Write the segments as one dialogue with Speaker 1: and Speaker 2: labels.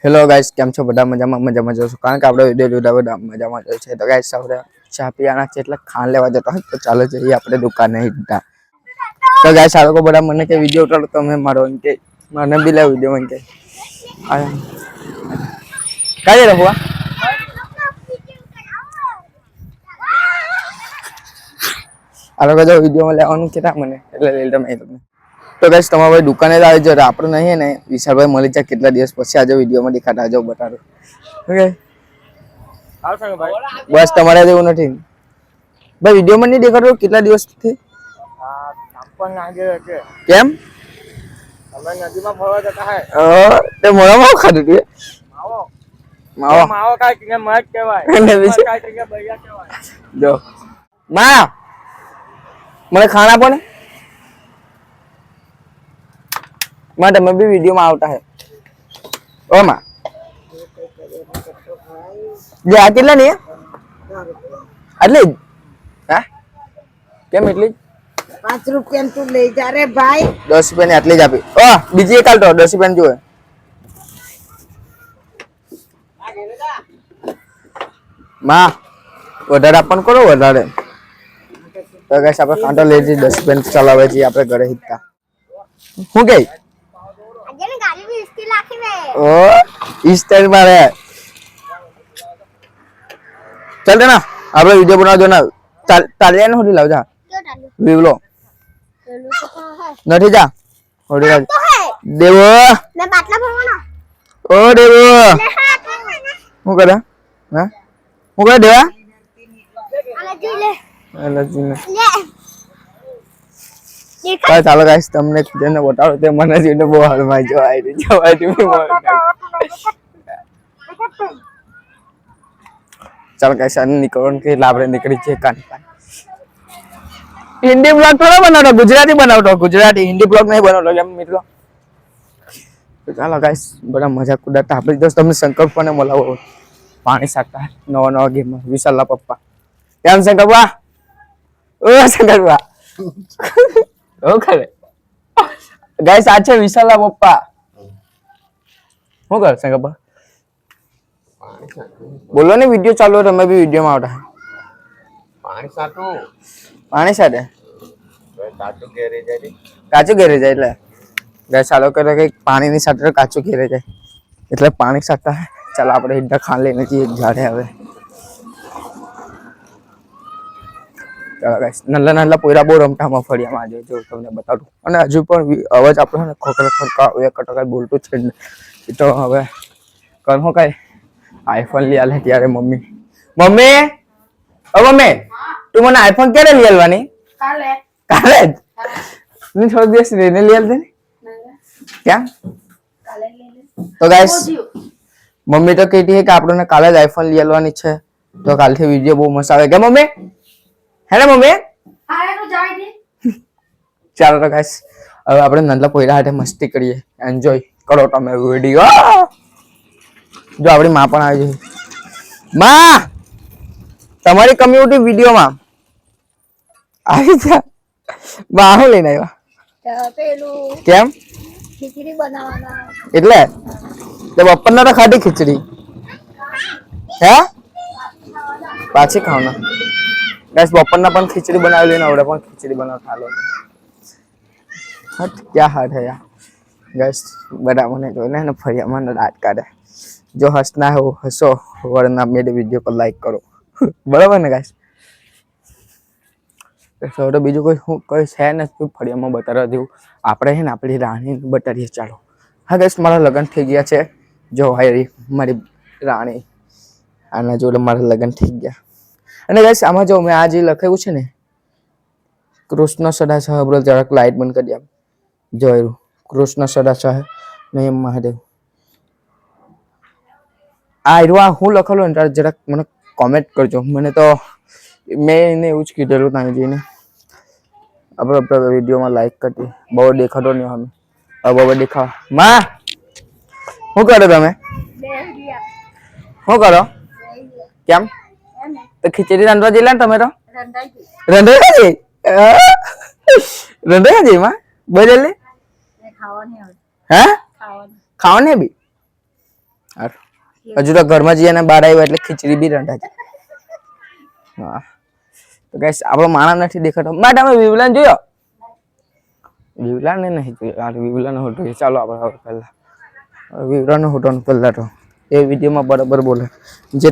Speaker 1: Hello guys, કેમ છો? બધા મજામાં છો? કારણ કે આપણે વિડીયો જોતા બધા મજામાં જ છે. તો ગાઈસ આપણે ચા પીવાના છે એટલે ખાંડ લેવા જતો હોય તો ચાલો જઈએ આપણે દુકાને હિડતા. તો ગાઈસ આ લોકો બધા મને કે વિડીયો ઉતારો તમે મારો એમ કે મને બી લે વિડીયો એમ કે કાજે રહુવા આ લોકો જો વિડીયોમાં લેવાનું કેતા મને એટલે લઈ તમે તો ગાઈસ તમારા ભાઈ દુકાને જ આવી જરા આપણે નહીં ને વિશાલભાઈ મળી જાય કેટલા દિવસ પછી આજે વિડીયોમાં દેખાતા આજો બતાડો ઓકે બસ તમારે જેવું નથી ભાઈ વિડીયોમાં નહીં દેખાતો કેટલા દિવસથી કેમ
Speaker 2: અમે નદીમાં ફરવા જતા હે
Speaker 1: તે મોળામાં ખાધું તું
Speaker 2: માવો કાઈ કે મત કહેવાય કાઈ કે બૈયા કહેવાય
Speaker 1: જો માં મને ખાના આપો ને માં તમે બી વિડીયોમાં આવતા હે ઓ માં જે આ કેટલા ની આટલી હા કેમ એટલી
Speaker 3: 5 રૂપિયા તું લઈ જા રે ભાઈ
Speaker 1: 10 રૂપિયા ની આટલી જ આપી ઓ બીજી એક આલતો 10 રૂપિયા ની જોવે માં વધારે આપણ કરો વધારે તો ગાઈસ આપણે કાંટો લઈ જઈએ 10 રૂપિયા ચલાવે છે આપણે ઘરે હિટતા હું કે
Speaker 3: આજે ગાડી બી સ્ટીલ રાખી મે
Speaker 1: ઓ સ્ટાઈલ મારે ચાલ ના આપણે વિડિયો બનાવજો ના તાલિયાને હોડી લાવજા
Speaker 3: ક્યો ડાલ્યો
Speaker 1: વિવલો
Speaker 3: પેલું તો કોણ હે
Speaker 1: નથી જા હોડી લાવ
Speaker 3: તો હે
Speaker 1: દેવો
Speaker 3: મે બાટલા ભરવાનો
Speaker 1: ઓ દેવો
Speaker 3: લે હા તો
Speaker 1: હું કરે હા હું કરે દેવા
Speaker 3: આલે જી લે
Speaker 1: એટલે જીને
Speaker 3: લે
Speaker 1: કાઈ ચાલો ગાઈસ તમને જેને બતાવો તે મને જોઈને બહુ હાલમાં જવાય છે ચાલ ગાઈસ આ નીકળવાનું કે આપણે નીકળી છે કાન હિન્દી બ્લોગ થોડો બનાવતો ગુજરાતી બનાવતો ગુજરાતી હિન્દી બ્લોગ નહીં બનાવતો કેમ મિત્રો તો ચાલો ગાઈસ બધા મજાક ઉડાડતા આપણે દોસ્ત તમને શંકરપાને મળાવો પાણી સાટતા નવા ગેમમાં વિશાલના પપ્પા કેમ શંકરપા ઓ શંકરપા ઓ ખરે ગાઈસ આ છે વિશાલના પપ્પા શું કર શંકરપા બોલો ને વિડિયો ચાલુ તમે બી વિડિયોમાં આવતા પાણી સાટે કાચું ઘેરે જાય એટલે ગાઈસ ચાલો કરે કે પાણી ની સાથે કાચું ઘેરે જાય એટલે પાણી સાટતા ચાલો આપણે ઈડા ખાન લઈને જઈએ ઝાડે હવે ચાલો ગાઈસ નલ્લા પોયરા બહુ રમતા મફળિયામાં આજે જો તમને બતાડું અને હજુ પણ અવાજ આપણો ને ખોખરા એક ટકા બોલતું છે એ તો હવે કહું કઈ આઈફોન લઈ આલે ત્યારે મમ્મી ઓ મમ્મી તું મને આઈફોન ક્યારે લઈ આલવાની કાલે જ ને થોડો દિવસ રહીને લઈ આલજે ને ક્યાં કાલે લઈ લે તો ગાઈસ મમ્મી તો કહેતી છે કે આપણને કાલે જ આઈફોન લઈ આલવાની છે તો કાલથી વિડિયો બહુ મસ્ત આવે કે મમ્મી હે ને મમ્મી
Speaker 3: હા તું જાય દે
Speaker 1: ચાલો તો ગાઈસ હવે આપણે નંદલા પોયરા હાથે મસ્તી કરીએ એન્જોય કરો તમે વિડિયો જો આપણી માં પણ આવી છે માં તમારી કમ્યુનિટી વિડિયોમાં આવી જા બા હું લઈને આવ્યા
Speaker 3: પેલું
Speaker 1: કેમ
Speaker 3: ખીચડી બનાવવાના
Speaker 1: એટલે તે બપોરના તો ખાધી ખીચડી હે પાછી ખાવના ગાઈસ બપોરના પણ ખીચડી બનાવેલી ને આવડે પણ ખીચડી બનાવતા હાલો હટ ક્યાં હાથ હે યાર ગાઈસ બધા મને જોઈને ને ફરિયામાં દાંત કાઢે જો હસના હો હસો વરના મેરે વિડિયો પર લાઈક કરો બરાબર ને ગાઈસ તો બીજું કોઈ છે ને ફળિયામાં બતાવવા જેવું આપણે છે ને આપણી રાણી બતાડીએ ચાલો હા ગાઈસ મારા લગ્ન થઈ ગયા છે જો હારી મારી રાણી આના જોડે મારા લગ્ન થઈ ગયા અને ગાઈસ આમાં જો મેં આ જે લખાયું છે ને કૃષ્ણ સદા સહબ્રત જરાક લાઈટ બંધ કરી આપ જોયું કૃષ્ણ સદા સહ નહીં મહાદેવ આ હું લખેલું ને જરાક મને કોમેન્ટ કરજો મને તો મેં એને એવું જ કીધેલું ત્યાં જઈને આપણે વિડીયોમાં લાઈક કરતી બહુ દેખાતો નહીં અમે બહુ દેખાવ માં શું કરો તમે શું કરો કેમ તો ખીચડી રાંધવા જઈ લે ને તમે તો રંધાઈ જઈ માં બદલે હે ખાવાની બી હજુ તો ઘરમાં જઈએ ને બહાર આવ્યો એટલે ખીચડી બી રંધાય છે. હા તો ગાઈસ આપણો માણસ નથી દેખાતો. માટે અમે વિવલાને જોયો. વિવલાને નહીં જોયો. આ વિવલાનો હોટો છે. ચાલો આપણે હવે પહેલા વિવલાનો હોટો પહેલા તો એ વિડીયોમાં બરાબર બોલે જે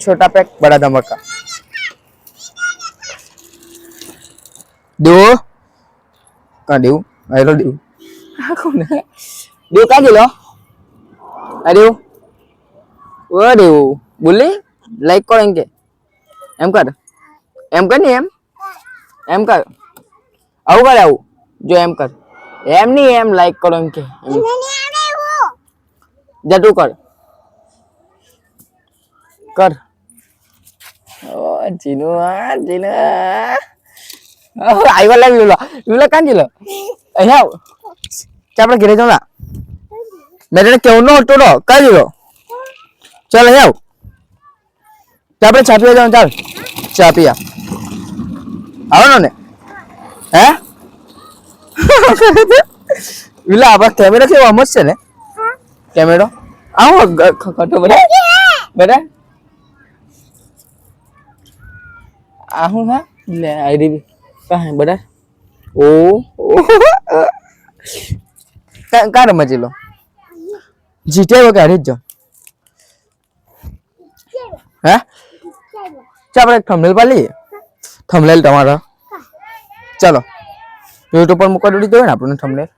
Speaker 1: छोटा पैक बड़ा धमाका दो का देव आयलो देव कोण है देव का गेलो अरे ओ देव बोले लाइक करें के एम कर नहीं एम कर आउ कर आउ जो एम कर एम नहीं एम लाइक करो के जा तू कर कर ओ जीनू जीनू आई वाला विवला कान गेलो અહીંયા કે આપણે ઘરે જાવ ના મેં તને કેવનો હતો તો કા ગયો ચાલ અહીંયા આવ તો આપણે ચા પીવા જાવ ચાલ ચા પીવા આવવાનો ને હે વિલા આપણા કેમેરા કેવો મસ્ત છે ને કેમેરો આવો ખટો બેટા आहू है ले आईडी कहां है बड़ा ओ का रमजी लो जीते वो गाड़ी जो हैं चल एक थंबनेल पाली थंबनेल તમારો चलो YouTube पर मुका दीदी तो है ना आपने थंबनेल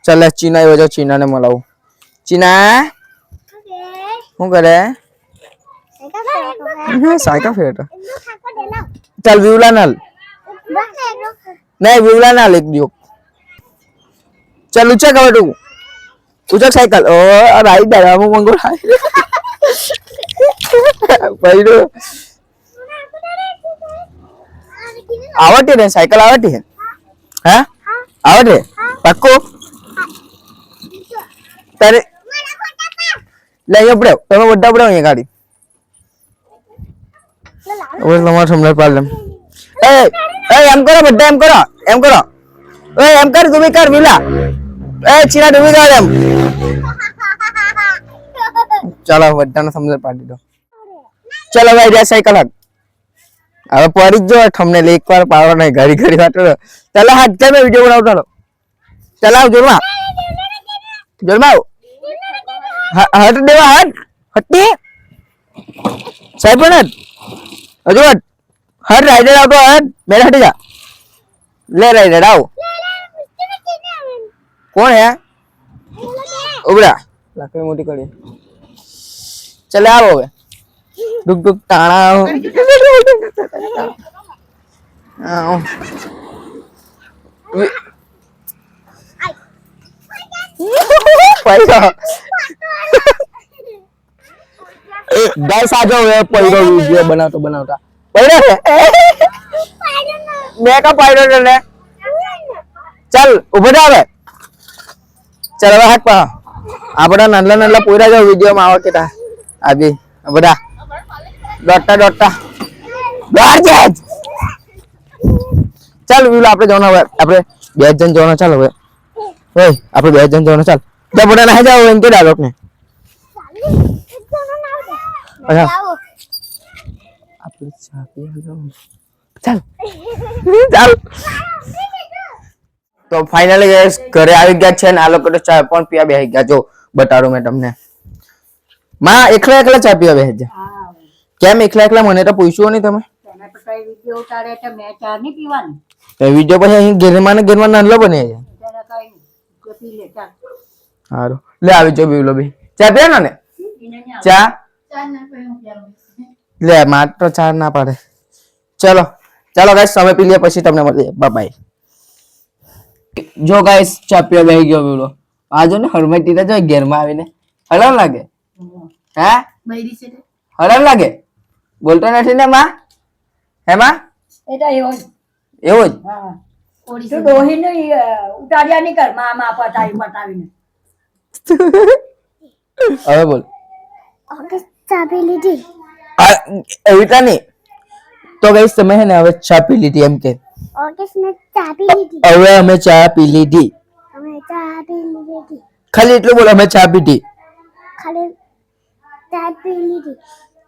Speaker 1: चल चीना हो जाओ चीना ने मलाऊ चीना હું કરે साइका फेट चल विवला नाल नहीं विवला नाल एक दियो चल ऊंचा का बेटू ऊंचा साइकिल ओ राइट दादा मु मंगो पहिरो आवटे रे साइकिल आवटे है हैं आवटे पक्को तारे ले अपड़े તમે બડા બડા અહીંયા ગાડી ઓય તમાર સમલે પાલમ એ એમ કરો બડા એમ કરો ઓય એમ કર તું બી કર વિલા એ ચીના ડૂબી ગયો એમ ચાલો બડાને સમલે પાડી દો ચાલો ભાઈ રે સાયકલ હાક હવે પડી જ જો થંબનેલ એકવાર પાડો નહીં ઘડી ઘડી વાતો ચાલો હાથ કે મે વિડિયો બનાવતો ચાલો ચલાવ જોરમાં हट देवा हट हट्टी साइड पर हट हट राइडर आओ तो हट मेरा हट जा ले राइडर आओ कौन है उबरा लाकड़ी मोटी कड़ी चले आओ बे डुक डुक टाणा आओ पैसा गाइस आ जाओ ये पैरो वीडियो बनाता पैरो मैं का पैरो ले चल ऊपर जा बे चल હવે હાથ પા આપડા નાનલા પોયરા જો વિડિયો માં આવા કેતા આબી બધા ડોટા બહાર જા ચાલ વિલા આપણે જવાનો હવે આપણે બે જણ જવાનો ચાલ હવે ઓય આપણે બે જણ જવાનો ચાલ जा बड़ा ना जाओ इनके डालो अपने अच्छा आप चाय पी जाओ चल चल तो फाइनली गाइस घरे આવી ગયા છે ને આ લોકો તો ચા પણ પીવા બેહી ગયા જો બતાડો મે તમને માં એકલા ચા પીવા બેહી ગયા કેમ એકલા મને તો પૂછ્યું નહીં તમે
Speaker 4: તેને પટાઈ વિડિયો ઉતારે તો મે ચા નહીં પીવાની
Speaker 1: તો વિડિયો પછી અહીં ઘરમાં નાનલો બને છે
Speaker 4: તેને કઈ જો પી લે ચાલ
Speaker 1: હારું લે આવી જો બીલો બી ચા પીવાનો ને ચા લે માત્ર ચા ના પાડે ચલો ગાઈસ તમે પી લે પછી તમને મળીએ બાય બાય જો ગાઈસ ચા પીવા બેહી ગયો બીલો આજો ને હરમાઈ જો ઘેરમાં આવીને હરામ લાગે હે
Speaker 4: બૈરી છે
Speaker 1: હરામ લાગે બોલતો નથી ને માં હે માં
Speaker 4: એટા એવું જ
Speaker 1: હા
Speaker 4: ઓડી તો દોહી ને ઉતાર્યા ની કર મામા પટાવીને
Speaker 1: હવે બોલ
Speaker 3: ઓગસ્ટ ચાબી લીધી
Speaker 1: એવિતા નહીં તો ગાઈસ તમે હે ને હવે ચા પી લીધી એમ કે
Speaker 3: ઓગસ્ટ ને ચાબી લીધી
Speaker 1: હવે અમે ચા પી લીધી
Speaker 3: અમે ચાબી લીધી
Speaker 1: ખાલી એટલું બોલો અમે ચા પીધી.
Speaker 3: ખાલી ચા પી લીધી.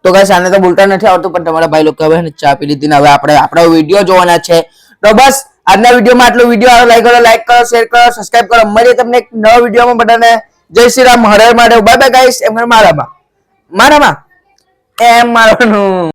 Speaker 1: તો ગાઈસ આને તો બોલતા નથી આવતું પણ તમારા ભાઈ લોકો હવે ચા પી લીધી ને હવે આપણે આપણો વિડીયો જોવાના છે. તો બસ આજના વિડીયોમાં આટલો વિડીયો આવે લાઈક કરો શેર કરો સબસ્ક્રાઇબ કરો. મળીએ તમને એક નવા વિડીયોમાં. બધાને જય શ્રી રામ, હરે હર મહાદેવ, બાય બાય ગાઈસ. એમ મારામાં એમ મારવાનું.